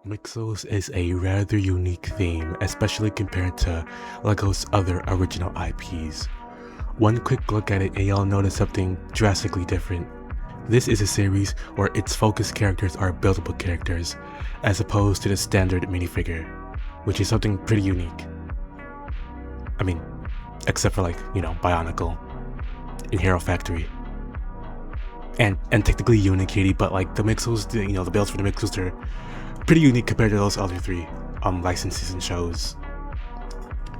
Mixels is a rather unique theme, especially compared to LEGO's other original IPs. One quick look at it and you'll notice something drastically different. This is a series where its focus characters are buildable characters, as opposed to the standard minifigure, which is something pretty unique. I mean, except for Bionicle in Hero Factory. And technically Unikitty, but the Mixels, the builds for the Mixels, they're pretty unique compared to those other three licenses and shows.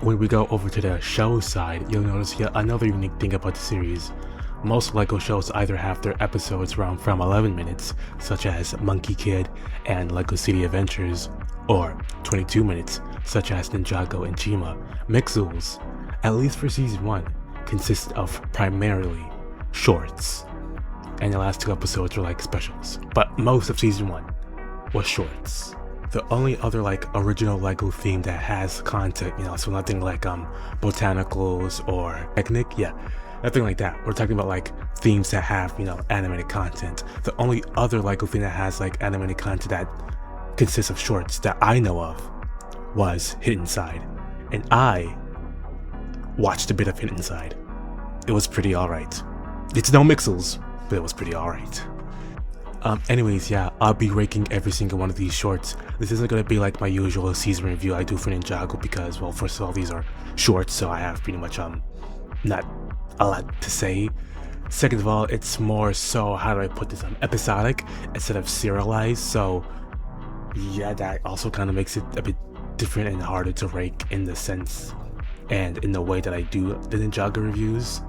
When we go over to the show side, you'll notice yet another unique thing about the series. Most LEGO shows either have their episodes run from 11 minutes, such as Monkey Kid and LEGO City Adventures, or 22 minutes, such as Ninjago and Chima. Mixels, at least for season 1, consists of primarily shorts, and the last 2 episodes were specials, but most of season 1 was shorts. The only other original LEGO theme that has content, so nothing like botanicals or picnic, nothing like that. We're talking about themes that have animated content. The only other LEGO theme that has animated content that consists of shorts that I know of was Hidden Side, and I watched a bit of Hidden Side. It was pretty alright. It's no Mixels, but it was pretty alright. Anyways, I'll be ranking every single one of these shorts. This isn't gonna be like my usual season review I do for Ninjago because, well, first of all, these are shorts, so I have pretty much not a lot to say. Second of all, it's more so, how do I put this, episodic instead of serialized, so that also kind of makes it a bit different and harder to rank in the sense and in the way that I do the Ninjago reviews.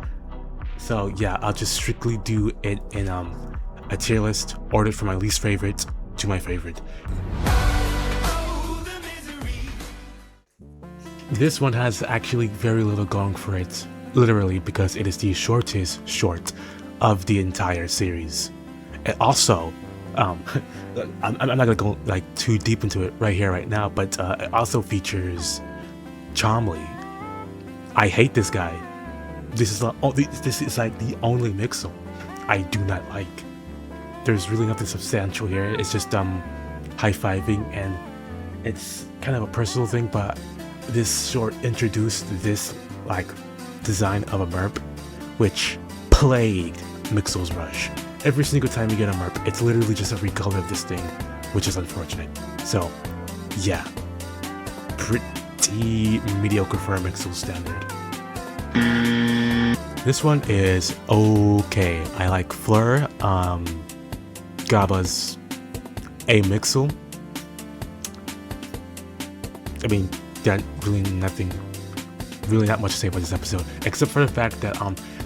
So I'll just strictly do it in a tier list, ordered from my least favorite to my favorite. This one has actually very little going for it, literally because it is the shortest short of the entire series. And also, I'm not gonna go too deep into it right now, but it also features Chomley. I hate this guy. This is the only Mixel I do not like. There's really nothing substantial here. It's just high-fiving, and it's kind of a personal thing, but this short introduced this design of a merp, which plagued Mixels Rush. Every single time you get a merp, it's literally just a recolor of this thing, which is unfortunate. So pretty mediocre for a Mixels standard. This one is okay. I like Fleur. Gaba's a Mixel. I mean, there's really not much to say about this episode, except for the fact that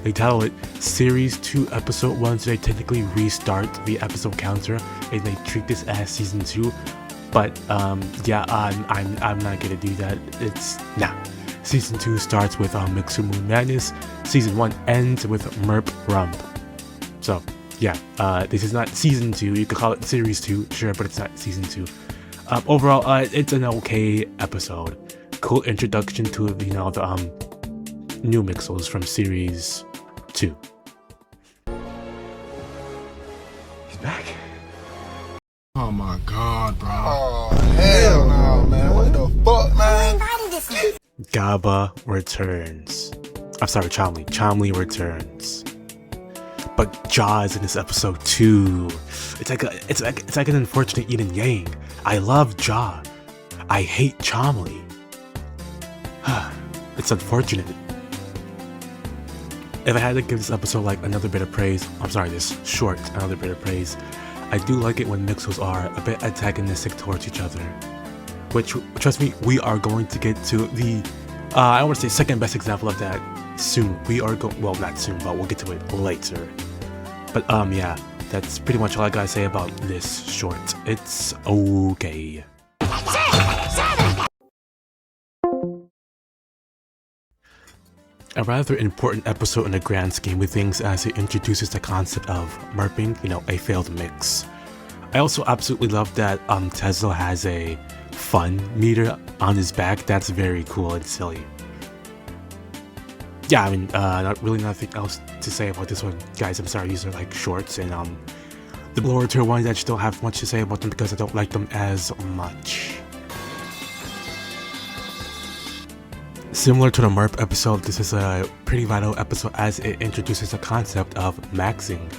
they title it Series 2 Episode 1, so they technically restart the episode counter and they treat this as Season 2. But I'm not gonna do that. Season 2 starts with Mixer Moon Madness. Season 1 ends with Merp Rump. So this is not Season 2. You could call it Series 2, sure, but it's not Season 2. Overall, it's an okay episode. Cool introduction to the new Mixels from Series 2. He's back. Oh my god, bro. Oh, hell no, man. What the fuck, man? Gaba returns. I'm sorry, Chomley. Chomley returns. But Jaw is in this episode too. It's like an unfortunate yin and yang. I love Jaw. I hate Chomley. It's unfortunate. If I had to give this episode another bit of praise, this short another bit of praise, I do like it when Mixels are a bit antagonistic towards each other. Which, trust me, we are going to get to the, I want to say second best example of that soon. Well, not soon, but we'll get to it later. But that's pretty much all I gotta say about this short. It's okay. A rather important episode in the grand scheme of things, as it introduces the concept of merping, a failed mix. I also absolutely love that Tesla has a fun meter on his back. That's very cool and silly. Not really nothing else to say about this one, guys. I'm sorry, these are shorts, and The lower tier ones, I just don't have much to say about them because I don't like them as much. Similar to the MERP episode, this is a pretty vital episode as it introduces the concept of maxing.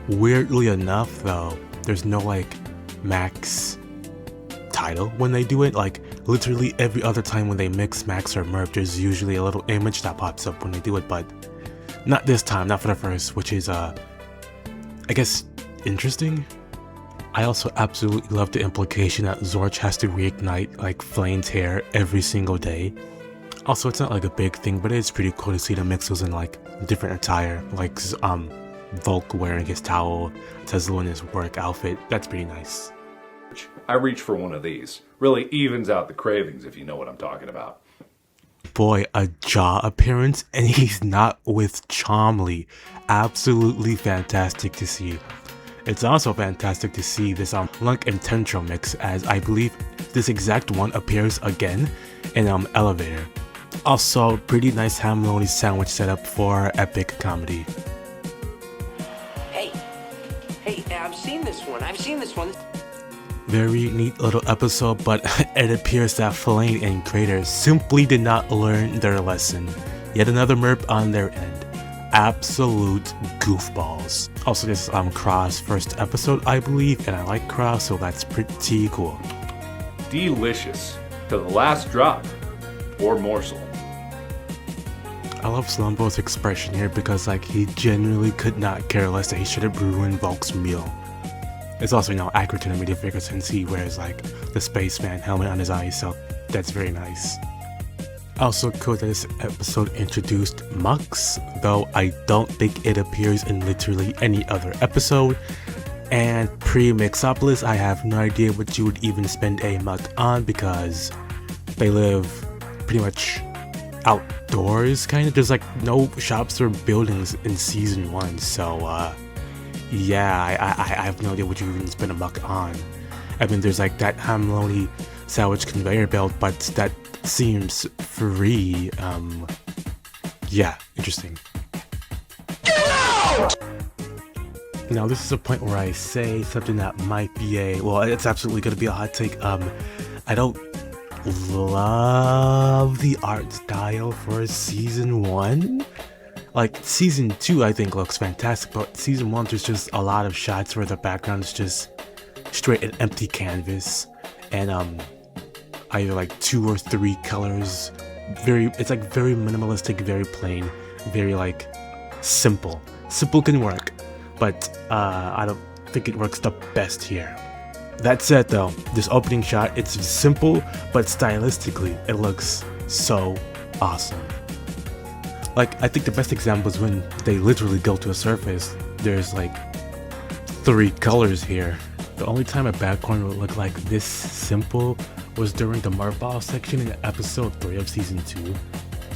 Weirdly enough though, there's no like max title when they do it. Like literally every other time when they mix max or MERP, there's usually a little image that pops up when they do it, but not this time, not for the first, which is I guess interesting. I also absolutely love the implication that Zorch has to reignite like Flame's hair every single day. Also, it's not like a big thing, but it's pretty cool to see the Mixels in like different attire, like Volk wearing his towel, Tesla in his work outfit. That's pretty nice. I reach for one of these. Really evens out the cravings, if you know what I'm talking about. Boy, a jaw appearance, and he's not with Chomley. Absolutely fantastic to see. It's also fantastic to see this Lunk and Tentro mix, as I believe this exact one appears again in Elevator. Also, pretty nice ham-loney sandwich setup for epic comedy. Hey, I've seen this one. Very neat little episode, but it appears that Flame and Crater simply did not learn their lesson. Yet another MERP on their end. Absolute goofballs. Also, this is Cross first episode, I believe, and I like Cross, so that's pretty cool. Delicious. To the last drop. Or morsel. I love Slumbo's expression here because like he genuinely could not care less that he should have ruined Volk's meal. It's also, accurate to the media figure since he wears like the spaceman helmet on his eyes, so that's very nice. Also cool that this episode introduced Mux, though I don't think it appears in literally any other episode. And pre-Mixopolis, I have no idea what you would even spend a Muck on because they live pretty much outdoors, kind of. There's like no shops or buildings in season 1, so yeah, I have no idea what you even spend a buck on. I mean, there's like that ham-loney sandwich conveyor belt, but that seems free. Yeah, interesting. Get out! Now this is a point where I say something that might be well, it's absolutely gonna be a hot take. I don't love the art style for season 1. Like season 2 I think looks fantastic, but season 1 there's just a lot of shots where the background is just straight an empty canvas and either like 2 or 3 colors. It's like very minimalistic, very plain, very like simple. Simple can work, but I don't think it works the best here. That said though, this opening shot, it's simple, but stylistically it looks so awesome. Like, I think the best example is when they literally go to a surface. There's like 3 colors here. The only time a background would look like this simple was during the Marball section in episode 3 of season 2.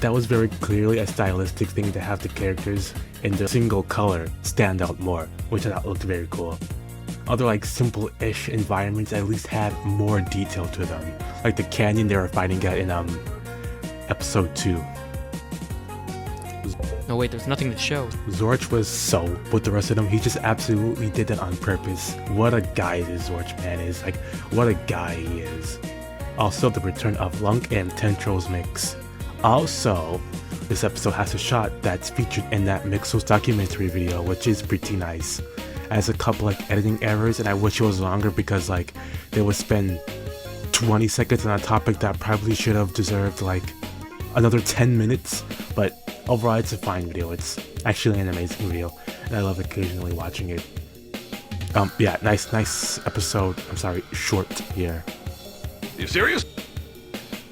That was very clearly a stylistic thing to have the characters in their single color stand out more, which I thought looked very cool. Other like simple-ish environments at least had more detail to them, like the canyon they were fighting at in episode 2. No wait, there's nothing to show. Zorch was so with the rest of them, he just absolutely did that on purpose. What a guy this Zorch man is, like what a guy he is. Also the return of Lunk and Tentro's mix. Also, this episode has a shot that's featured in that Mixels documentary video, which is pretty nice. Has a couple like editing errors and I wish it was longer because like they would spend 20 seconds on a topic that probably should have deserved like another 10 minutes, but overall it's a fine video. It's actually an amazing video and I love occasionally watching it. Yeah, nice episode. I'm sorry, short here. You serious?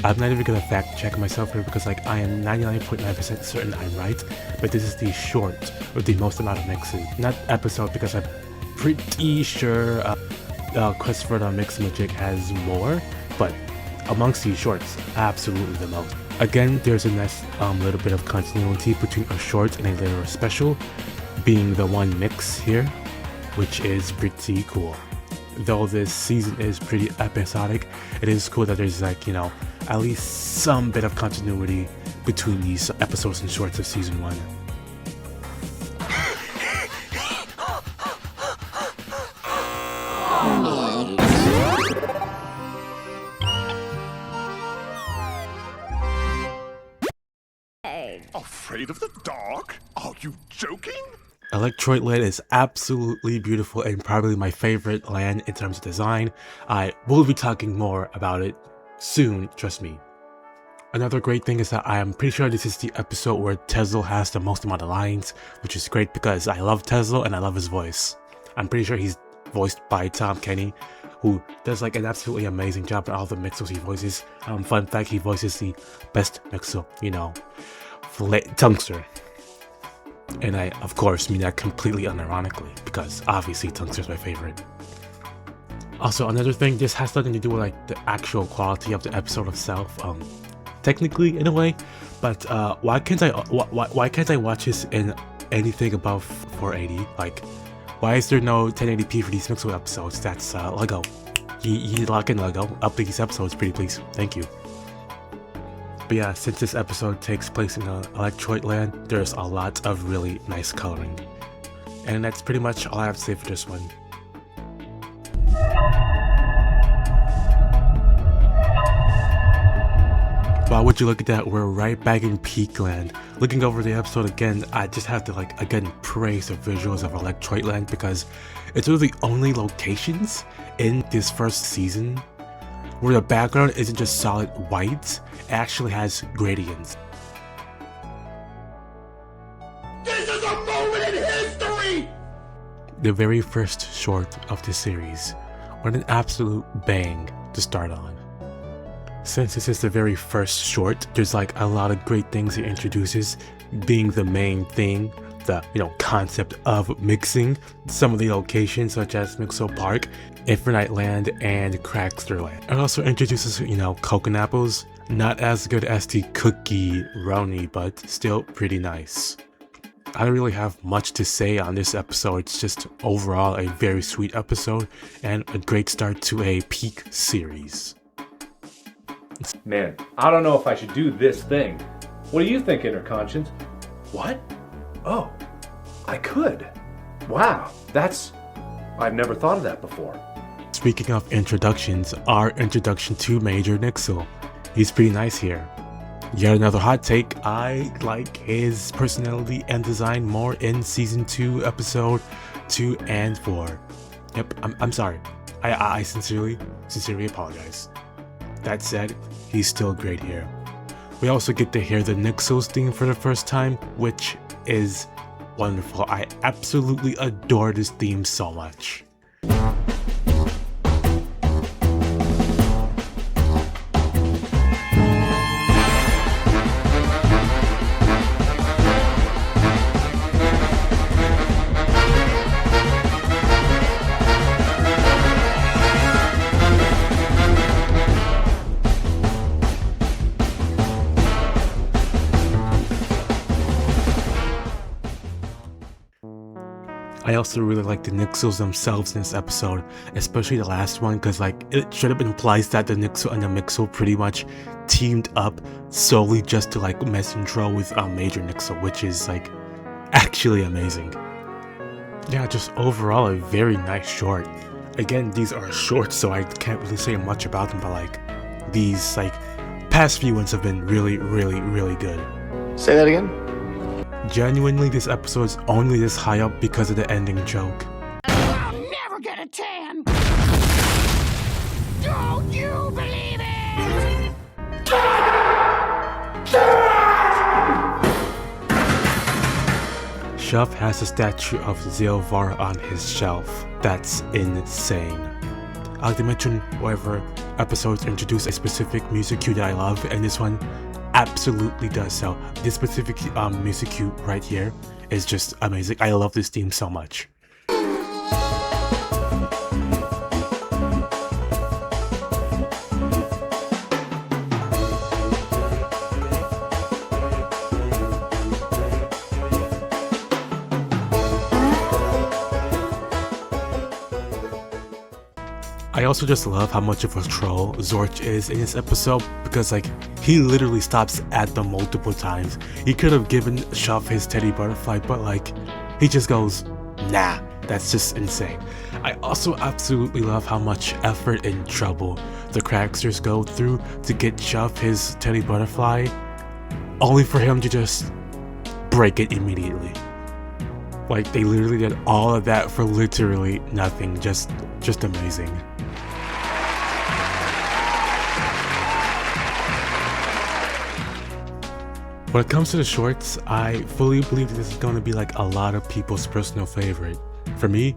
I'm not even gonna fact check myself here because like I am 99.9% certain I'm right, but this is the short with the most amount of mixes. Not episode because I'm pretty sure Christopher the Mix Magic has more, but amongst these shorts, absolutely the most. Again, there's a nice little bit of continuity between a short and a later special, being the one mix here, which is pretty cool. Though this season is pretty episodic, it is cool that there's like, at least some bit of continuity between these episodes and shorts of season 1. afraid of the dark? Are you joking? Electroid Land is absolutely beautiful and probably my favorite land in terms of design. I will be talking more about it soon, trust me. Another great thing is that I am pretty sure this is the episode where Tezel has the most amount of lines, which is great because I love Tezel and I love his voice. I'm pretty sure he's voiced by Tom Kenny, who does like an absolutely amazing job at all the Mixels he voices. Fun fact, he voices the best Mixel, you know, Tungster. And I, of course, mean that completely unironically, because obviously Tungster's my favorite. Also, another thing, this has nothing to do with like the actual quality of the episode itself, technically in a way, but why can't I watch this in anything above 480? Like, why is there no 1080p for these Mixel episodes? That's Lego. You lock in Lego, update these episodes pretty please, thank you. But yeah, since this episode takes place in Electroid Land, there's a lot of really nice coloring. And that's pretty much all I have to say for this one. Wow, would you look at that, we're right back in Peak Land. Looking over the episode again, I just have to like again praise the visuals of Electroid Land because it's one of the only locations in this first season where the background isn't just solid white, it actually has gradients. This is a moment in history! The very first short of the series, what an absolute bang to start on. Since this is the very first short, there's like a lot of great things it introduces, being the main thing, the concept of mixing some of the locations such as Mixel Park, Infinite Land, and Crackster Land. It also introduces, coconut apples, not as good as the cookie Roni, but still pretty nice. I don't really have much to say on this episode, it's just overall a very sweet episode and a great start to a Peak series. Man, I don't know if I should do this thing. What do you think, Inner Conscience? What? Oh, I could. Wow, I've never thought of that before. Speaking of introductions, our introduction to Major Nixel. He's pretty nice here. Yet another hot take, I like his personality and design more in Season 2, Episode 2 and 4. Yep, I'm sorry. I sincerely apologize. That said, he's still great here. We also get to hear the Nixels theme for the first time, which is wonderful. I absolutely adore this theme so much. I also really like the Nixels themselves in this episode, especially the last one, because like it should have implies that the Nixel and the Mixel pretty much teamed up solely just to like mess and troll with Major Nixel, which is like actually amazing. Yeah, just overall a very nice short. Again, these are shorts, so I can't really say much about them, but like these like past few ones have been really good. Say that again? Genuinely, this episode is only this high up because of the ending joke. I'll never get a tan! Don't you believe it? Shuff has a statue of Zilvar on his shelf. That's insane. I'd like to mention whatever episodes introduce a specific music cue that I love, and this one absolutely does so. This specific music cue right here is just amazing. I love this theme so much. I also just love how much of a troll Zorch is in this episode, because like he literally stops at them multiple times. He could have given Shuff his teddy butterfly, but like he just goes, nah, that's just insane. I also absolutely love how much effort and trouble the Cracksters go through to get Shuff his teddy butterfly, only for him to just break it immediately. Like, they literally did all of that for literally nothing. Just amazing. When it comes to the shorts, I fully believe this is going to be like a lot of people's personal favorite. For me,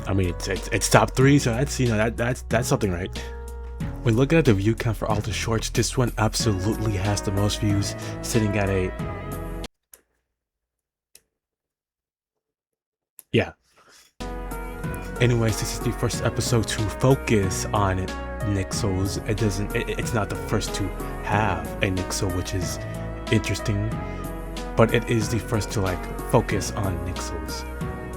I mean, it's top 3, so that's, you know, that's something, right? When looking at the view count for all the shorts, this one absolutely has the most views, sitting at a... Yeah. Anyways, this is the first episode to focus on Mixels. It's not the first to have a Mixel, which is interesting, but it is the first to like focus on Mixels.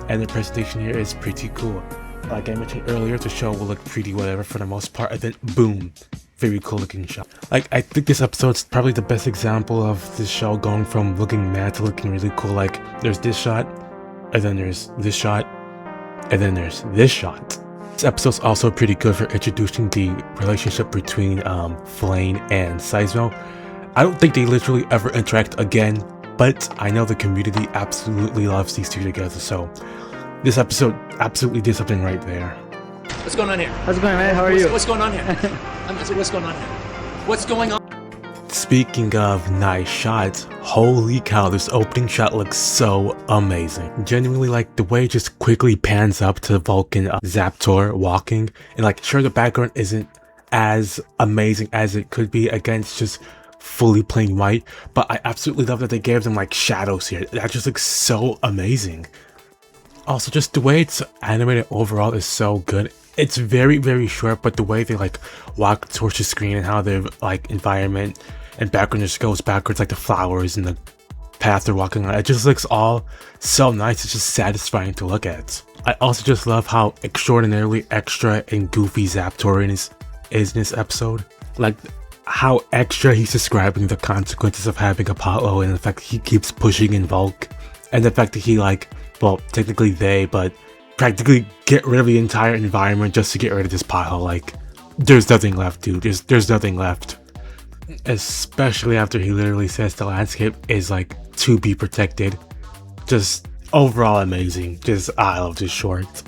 And the presentation here is pretty cool. Like I mentioned earlier, the show will look pretty whatever for the most part, and then boom, very cool looking shot. Like, I think this episode's probably the best example of this show going from looking mad to looking really cool. Like, there's this shot, and then there's this shot, and then there's this shot. This episode's also pretty good for introducing the relationship between Flane and Sizemel. I don't think they literally ever interact again, but I know the community absolutely loves these two together, so this episode absolutely did something right there. What's going on here? How's it going, man? How are you? What's going on here? What's going on here? What's going on? Speaking of nice shots, holy cow, this opening shot looks so amazing. Genuinely, like, the way it just quickly pans up to Vulcan Zaptor walking, and like, sure, the background isn't as amazing as it could be, again, it's just fully plain white, but I absolutely love that they gave them like shadows here. That just looks so amazing. Also, just the way it's animated overall is so good. It's very, very short, but the way they like walk towards the screen and how their like environment and background just goes backwards, like the flowers and the path they're walking on, it just looks all so nice. It's just satisfying to look at. I also just love how extraordinarily extra and goofy Zaptor is in this episode. Like, how extra he's describing the consequences of having Apollo, and the fact that he keeps pushing in Volk, and the fact that he like, well, technically but practically get rid of the entire environment just to get rid of this pothole. Like, there's nothing left, dude. There's nothing left. Especially after he literally says the landscape is like to be protected. Just overall amazing. Just, I love this short.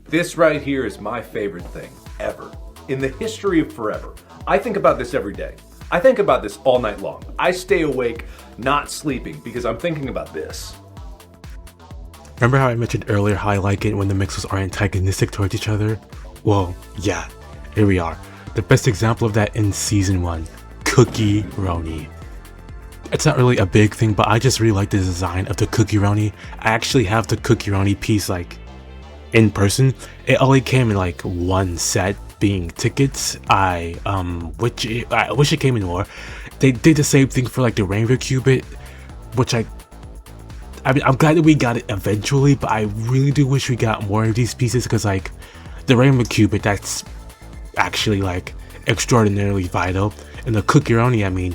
This right here is my favorite thing ever in the history of forever. I think about this every day. I think about this all night long. I stay awake, not sleeping, because I'm thinking about this. Remember how I mentioned earlier how I like it when the Mixels are antagonistic towards each other? Well, yeah, here we are. The best example of that in season 1, Cookie Roni. It's not really a big thing, but I just really like the design of the Cookie Roni. I actually have the Cookie Roni piece like in person. It only came in like one set, being tickets. I wish it came in more. They did the same thing for like the Rainbow Cubit, which I mean, I'm glad that we got it eventually, but I really do wish we got more of these pieces, because like the Rainbow Cubit, that's actually like extraordinarily vital. And the Cookie Roni, I mean,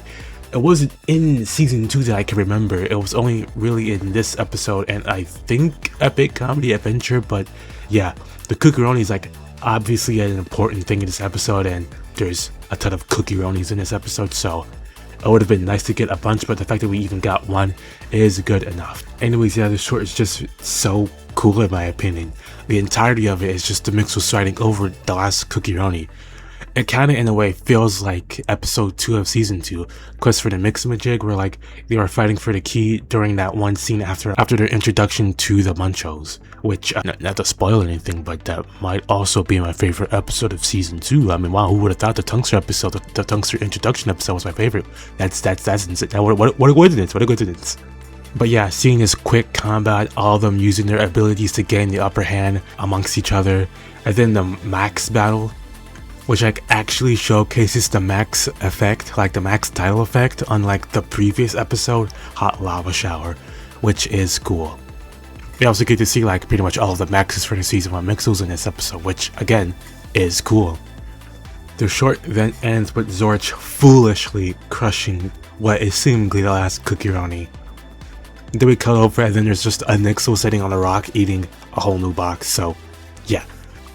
it wasn't in season 2 that I can remember. It was only really in this episode, and I think Epic Comedy Adventure. But yeah, the Cookie Roni is like obviously an important thing in this episode, and there's a ton of Cookie Ronis in this episode, so it would have been nice to get a bunch, but the fact that we even got one is good enough. Anyways, yeah, the short is just so cool in my opinion. The entirety of it is just the Mixels fighting over the last Cookie Roni. It kind of in a way feels like episode 2 of season 2, Quest for the Mixamajig, where like they were fighting for the key during that one scene after their introduction to the Munchos, which not to spoil anything, but that might also be my favorite episode of season 2. I mean, wow, who would have thought the Tungster episode, the Tungster introduction episode was my favorite? That's insane. What a coincidence. But yeah, seeing this quick combat, all of them using their abilities to gain the upper hand amongst each other, and then the Max battle, which like actually showcases the Max effect, like the Max title effect, unlike the previous episode, Hot Lava Shower, which is cool. We also get to see like pretty much all of the Maxes for the season 1 Mixels in this episode, which again is cool. The short then ends with Zorch foolishly crushing what is seemingly the last Cookie Roni. Then we cut over, and then there's just a Mixel sitting on a rock eating a whole new box. So yeah,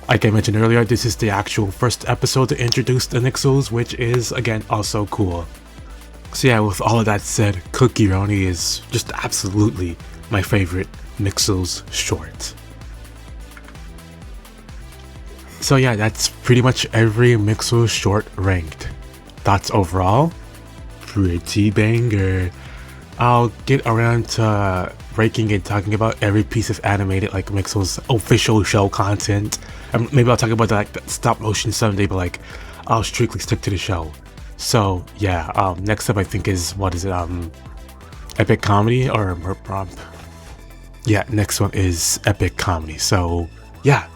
like I mentioned earlier, this is the actual first episode to introduce the Mixels, which is again also cool. So yeah, with all of that said, Cookie Roni is just absolutely my favorite Mixels short. So yeah, that's pretty much every Mixels short ranked. Thoughts overall? Pretty banger. I'll get around to ranking and talking about every piece of animated like Mixels official show content. Maybe I'll talk about the stop motion someday, but like I'll strictly stick to the show. So yeah, next up I think is Epic Comedy or Merpromp. Yeah, next one is Epic Comedy. So yeah,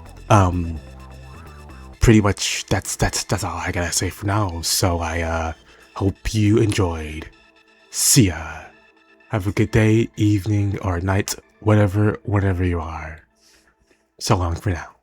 pretty much that's all I gotta say for now. So I hope you enjoyed. See ya. Have a good day, evening, or night, whatever you are. So long for now.